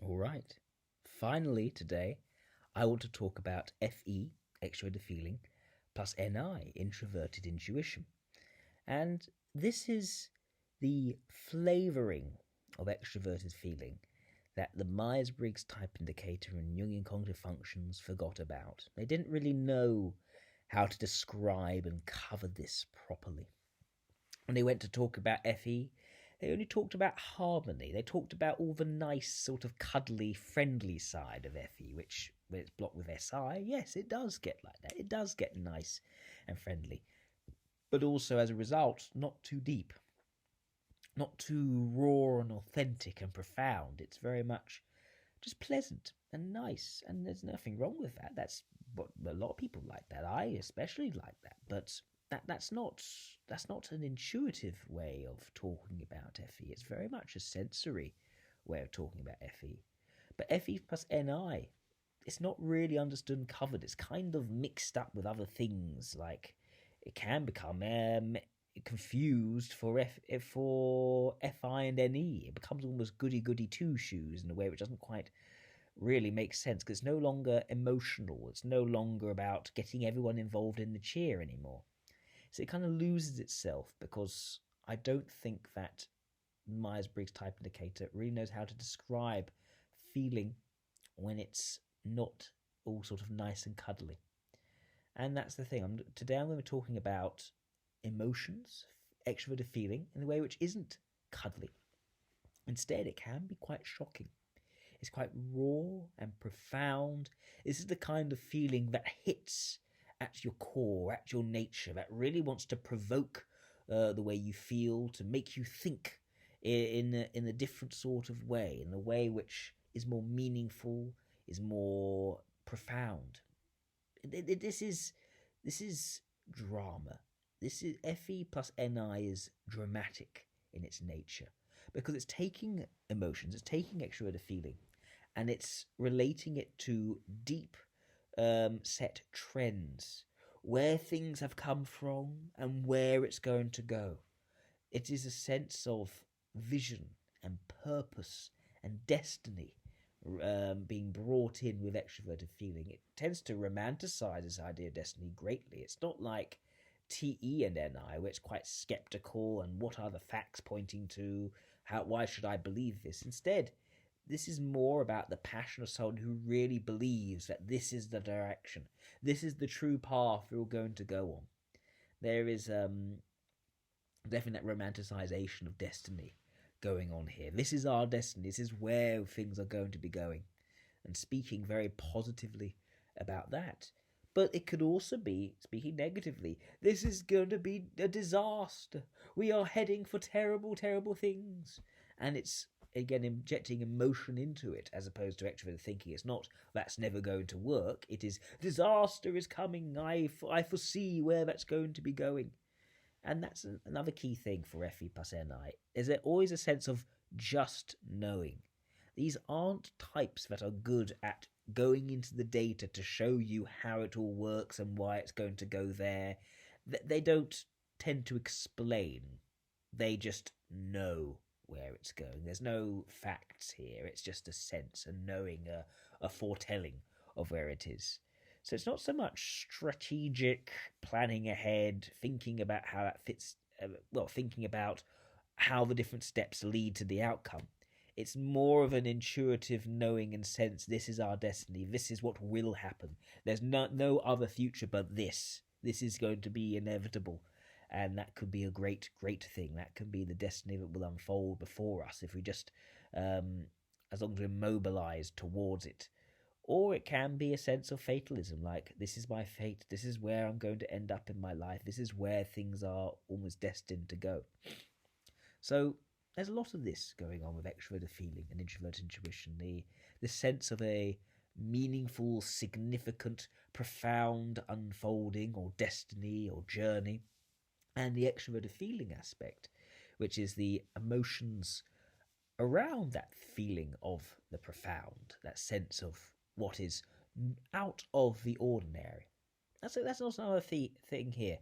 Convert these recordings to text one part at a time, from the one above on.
All right. Finally, today, I want to talk about FE, extroverted feeling, plus NI, introverted intuition. And this is the flavoring of extroverted feeling that the Myers-Briggs type indicator and Jungian cognitive functions forgot about. They didn't really know how to describe and cover this properly. When they went to talk about FE, they only talked about harmony. They talked about all the nice, sort of cuddly, friendly side of FE, which, when it's blocked with SI, yes, it does get like that. It does get nice and friendly. But also, as a result, not too deep, not too raw and authentic and profound. It's very much just pleasant and nice, and there's nothing wrong with that. That's what a lot of people like that. I especially like that, but that's not an intuitive way of talking about FE. It's very much a sensory way of talking about FE. But FE plus NI, it's not really understood and covered. It's kind of mixed up with other things. Like it can become confused for FI and NE. It becomes almost goody two shoes in a way which doesn't quite really makes sense because it's no longer emotional. It's no longer about getting everyone involved in the cheer anymore. So it kind of loses itself because I don't think that Myers-Briggs type indicator really knows how to describe feeling when it's not all sort of nice and cuddly. And that's the thing. Today I'm going to be talking about emotions, extroverted feeling, in a way which isn't cuddly. Instead, it can be quite shocking. It's quite raw and profound. This is the kind of feeling that hits at your core, at your nature, that really wants to provoke the way you feel, to make you think in a different sort of way, in a way which is more meaningful, is more profound. This is drama. This is FE plus NI is dramatic in its nature because it's taking emotions, it's taking extroverted feeling, and it's relating it to deep set trends, where things have come from and where it's going to go. It is a sense of vision and purpose and destiny being brought in with extroverted feeling. It tends to romanticize this idea of destiny greatly. It's not like TE and NI, where it's quite skeptical and what are the facts pointing to, why should I believe this? Instead, this is more about the passion of someone who really believes that this is the direction, this is the true path we're going to go on. There is definitely that romanticization of destiny going on here. This is our destiny, this is where things are going to be going, and speaking very positively about that. But it could also be speaking negatively. This is going to be a disaster. We are heading for terrible, terrible things. And it's, again, injecting emotion into it as opposed to extroverted thinking. It's not, that's never going to work. It is, disaster is coming. I foresee where that's going to be going. And that's another key thing for FE plus NI, is there always a sense of just knowing. These aren't types that are good at going into the data to show you how it all works and why it's going to go there. They don't tend to explain. They just know where it's going. There's no facts here. It's just a sense, a knowing, a foretelling of where it is. So it's not so much strategic planning ahead, thinking about how that fits, thinking about how the different steps lead to the outcome. It's more of an intuitive knowing and sense, this is our destiny, this is what will happen. There's no other future but this. This is going to be inevitable. And that could be a great, great thing. That could be the destiny that will unfold before us if we just, as long as we're mobilized towards it. Or it can be a sense of fatalism, like, this is my fate, this is where I'm going to end up in my life, this is where things are almost destined to go. So there's a lot of this going on with extroverted feeling and introverted intuition, the sense of a meaningful, significant, profound unfolding or destiny or journey, and the extroverted feeling aspect, which is the emotions around that feeling of the profound, that sense of what is out of the ordinary. That's also another thing here.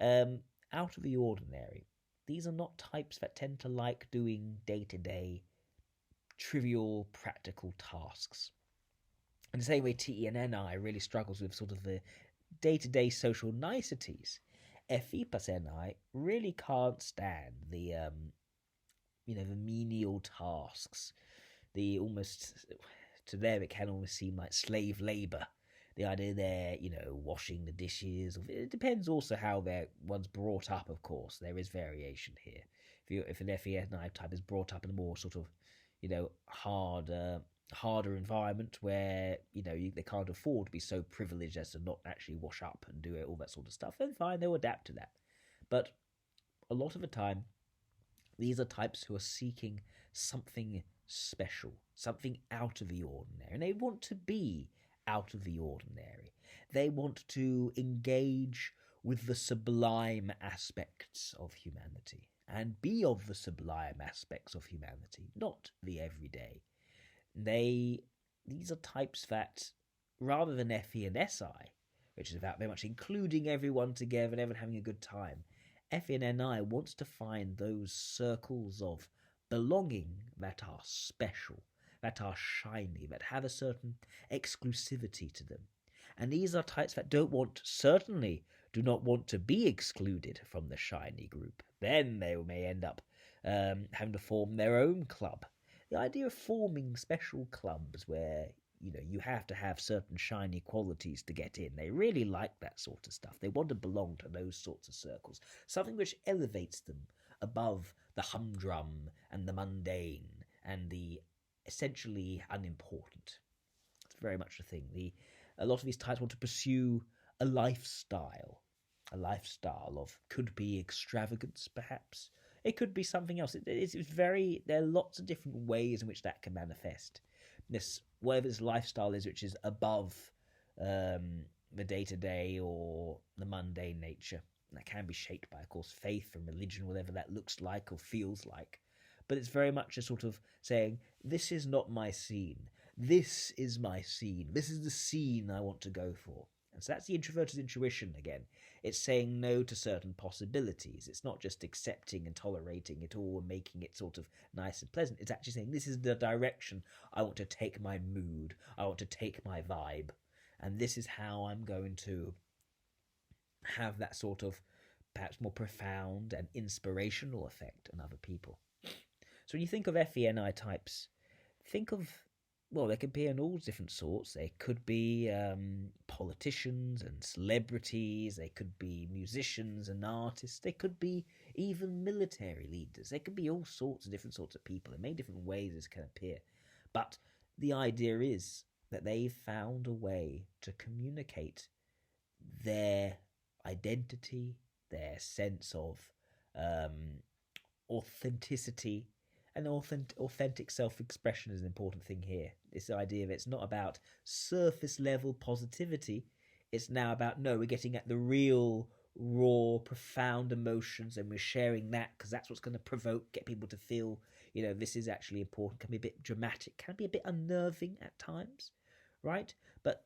Out of the ordinary. These are not types that tend to like doing day-to-day trivial, practical tasks. In the same way, TE and NI really struggles with sort of the day-to-day social niceties. FE plus NI really can't stand the menial tasks. The almost, to them, it can almost seem like slave labour. The idea they're, washing the dishes. It depends also how one's brought up, of course. There is variation here. If an FENI type is brought up in a more sort of, harder environment where, they can't afford to be so privileged as to not actually wash up and do all that sort of stuff, then fine, they'll adapt to that. But a lot of the time, these are types who are seeking something special, something out of the ordinary, and they want to be out of the ordinary. They want to engage with the sublime aspects of humanity and be of the sublime aspects of humanity, not the everyday. These are types that, rather than FE and SI, which is about very much including everyone together and everyone having a good time, FE and NI wants to find those circles of belonging that are special, that are shiny, that have a certain exclusivity to them. And these are types that certainly do not want to be excluded from the shiny group. Then they may end up having to form their own club. The idea of forming special clubs where you have to have certain shiny qualities to get in. They really like that sort of stuff. They want to belong to those sorts of circles. Something which elevates them above the humdrum and the mundane and the essentially unimportant. It's very much a thing. A lot of these types want to pursue a lifestyle of, could be extravagance perhaps. It could be something else. There are lots of different ways in which that can manifest. Whatever this lifestyle is, which is above the day-to-day or the mundane nature. And that can be shaped by, of course, faith and religion, whatever that looks like or feels like. But it's very much a sort of saying, this is not my scene. This is my scene. This is the scene I want to go for. And so that's the introverted intuition again. It's saying no to certain possibilities. It's not just accepting and tolerating it all and making it sort of nice and pleasant. It's actually saying, this is the direction I want to take my mood. I want to take my vibe. And this is how I'm going to have that sort of perhaps more profound and inspirational effect on other people. So when you think of FENI types, think of, well, they could be in all different sorts. They could be politicians and celebrities. They could be musicians and artists. They could be even military leaders. They could be all sorts of different sorts of people. In many different ways this can appear. But the idea is that they've found a way to communicate their identity, their sense of authenticity. And authentic self-expression is an important thing here. This idea that it's not about surface-level positivity. It's now about, no, we're getting at the real, raw, profound emotions, and we're sharing that because that's what's going to get people to feel, this is actually important. Can be a bit dramatic, can be a bit unnerving at times, right? But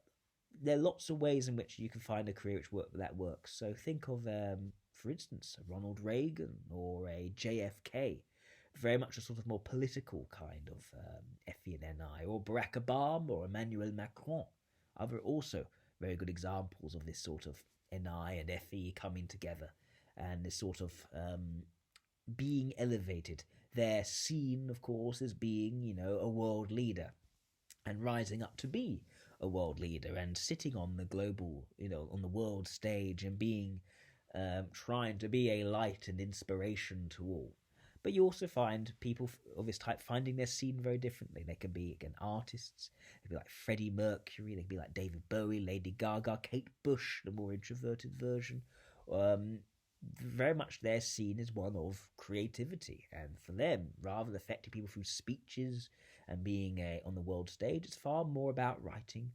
there are lots of ways in which you can find a career that works. So think of, for instance, a Ronald Reagan or a JFK. Very much a sort of more political kind of FE and NI, or Barack Obama or Emmanuel Macron. Other also very good examples of this sort of NI and FE coming together and this sort of being elevated. They're seen, of course, as being, a world leader and rising up to be a world leader and sitting on the global, on the world stage and being, trying to be a light and inspiration to all. But you also find people of this type finding their scene very differently. They can be, again, artists. They can be like Freddie Mercury. They can be like David Bowie, Lady Gaga, Kate Bush, the more introverted version. Very much their scene is one of creativity. And for them, rather than affecting people through speeches and being on the world stage, it's far more about writing,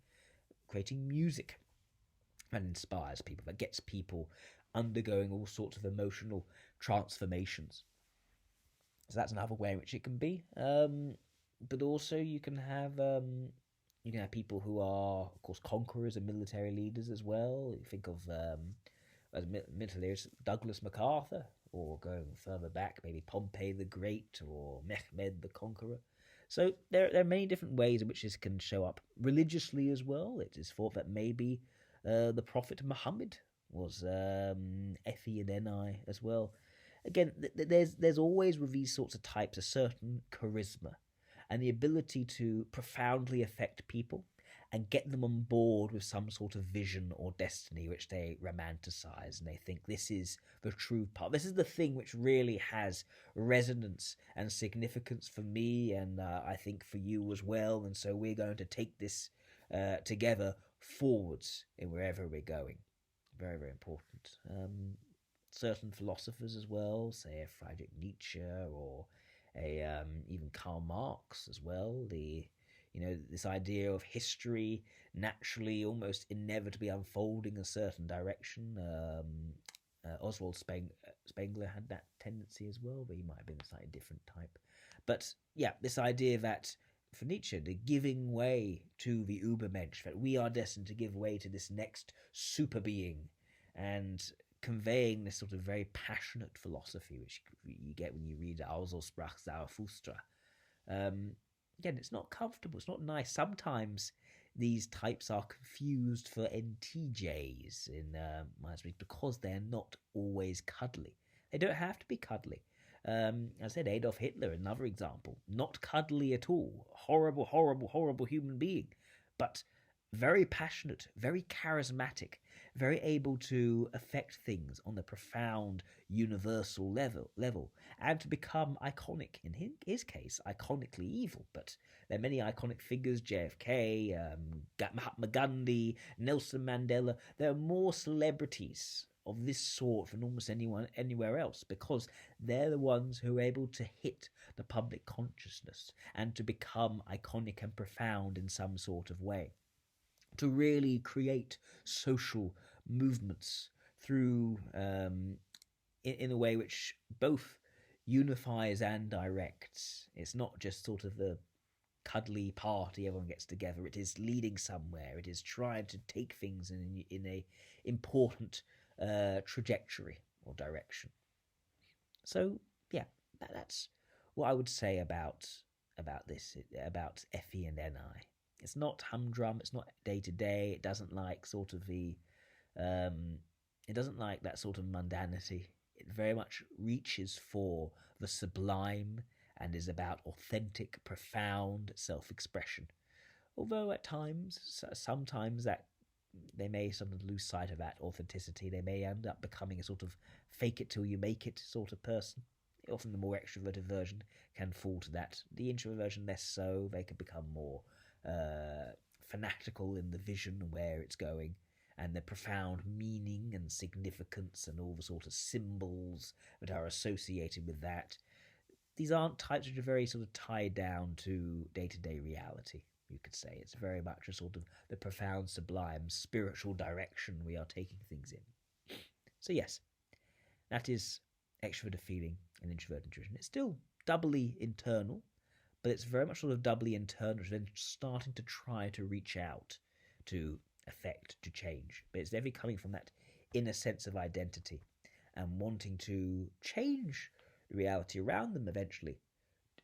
creating music that inspires people, that gets people undergoing all sorts of emotional transformations. So that's another way in which it can be. But also you can have people who are, of course, conquerors and military leaders as well. You think of as military leaders, Douglas MacArthur, or going further back, maybe Pompey the Great or Mehmed the Conqueror. So there are many different ways in which this can show up religiously as well. It is thought that maybe the Prophet Muhammad was FE and NI as well. Again, there's always with these sorts of types a certain charisma and the ability to profoundly affect people and get them on board with some sort of vision or destiny which they romanticize, and they think this is the true part. This is the thing which really has resonance and significance for me, and I think for you as well. And so we're going to take this together forwards in wherever we're going. Very, very important. Certain philosophers as well, say a Friedrich Nietzsche or even Karl Marx as well. This idea of history naturally, almost inevitably unfolding a certain direction. Oswald Spengler had that tendency as well, but he might have been a slightly different type. But yeah, this idea that for Nietzsche, the giving way to the Übermensch, that we are destined to give way to this next super being, and conveying this sort of very passionate philosophy, which you get when you read Also sprach Zarathustra. Again, it's not comfortable, it's not nice. Sometimes these types are confused for NTJs in my speech because they're not always cuddly. They don't have to be cuddly. I said Adolf Hitler, another example, not cuddly at all. Horrible, horrible, horrible human being, but very passionate, very charismatic, very able to affect things on the profound, universal level, and to become iconic. In his case, iconically evil. But there are many iconic figures: JFK, Mahatma Gandhi, Nelson Mandela. There are more celebrities of this sort than almost anyone anywhere else, because they're the ones who are able to hit the public consciousness and to become iconic and profound in some sort of way, to really create social movements through in a way which both unifies and directs. It's not just sort of the cuddly party everyone gets together. It is leading somewhere. It is trying to take things in a important trajectory or direction. So yeah, that's what I would say about this, about FE and NI. It's not humdrum. It's not day to day. It doesn't like sort of the, it doesn't like that sort of mundanity. It very much reaches for the sublime and is about authentic, profound self-expression. Although at times, sometimes that they may sort of lose sight of that authenticity. They may end up becoming a sort of fake it till you make it sort of person. Often the more extroverted version can fall to that. The introvert version less so. They can become more fanatical in the vision and where it's going, and the profound meaning and significance and all the sort of symbols that are associated with that. These aren't types which are very sort of tied down to day-to-day reality, you could say. It's very much a sort of the profound, sublime, spiritual direction we are taking things in. So yes, that is extroverted feeling and introverted intuition. It's still doubly internal, but it's very much sort of doubly internal, then starting to try to reach out to affect, to change. But it's definitely coming from that inner sense of identity and wanting to change the reality around them eventually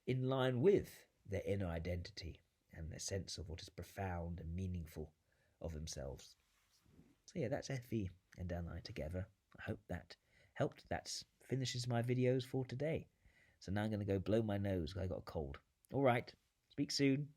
in line with their inner identity and their sense of what is profound and meaningful of themselves. So yeah, that's FE and NI together. I hope that helped. That finishes my videos for today. So now I'm going to go blow my nose because I got a cold. All right, speak soon.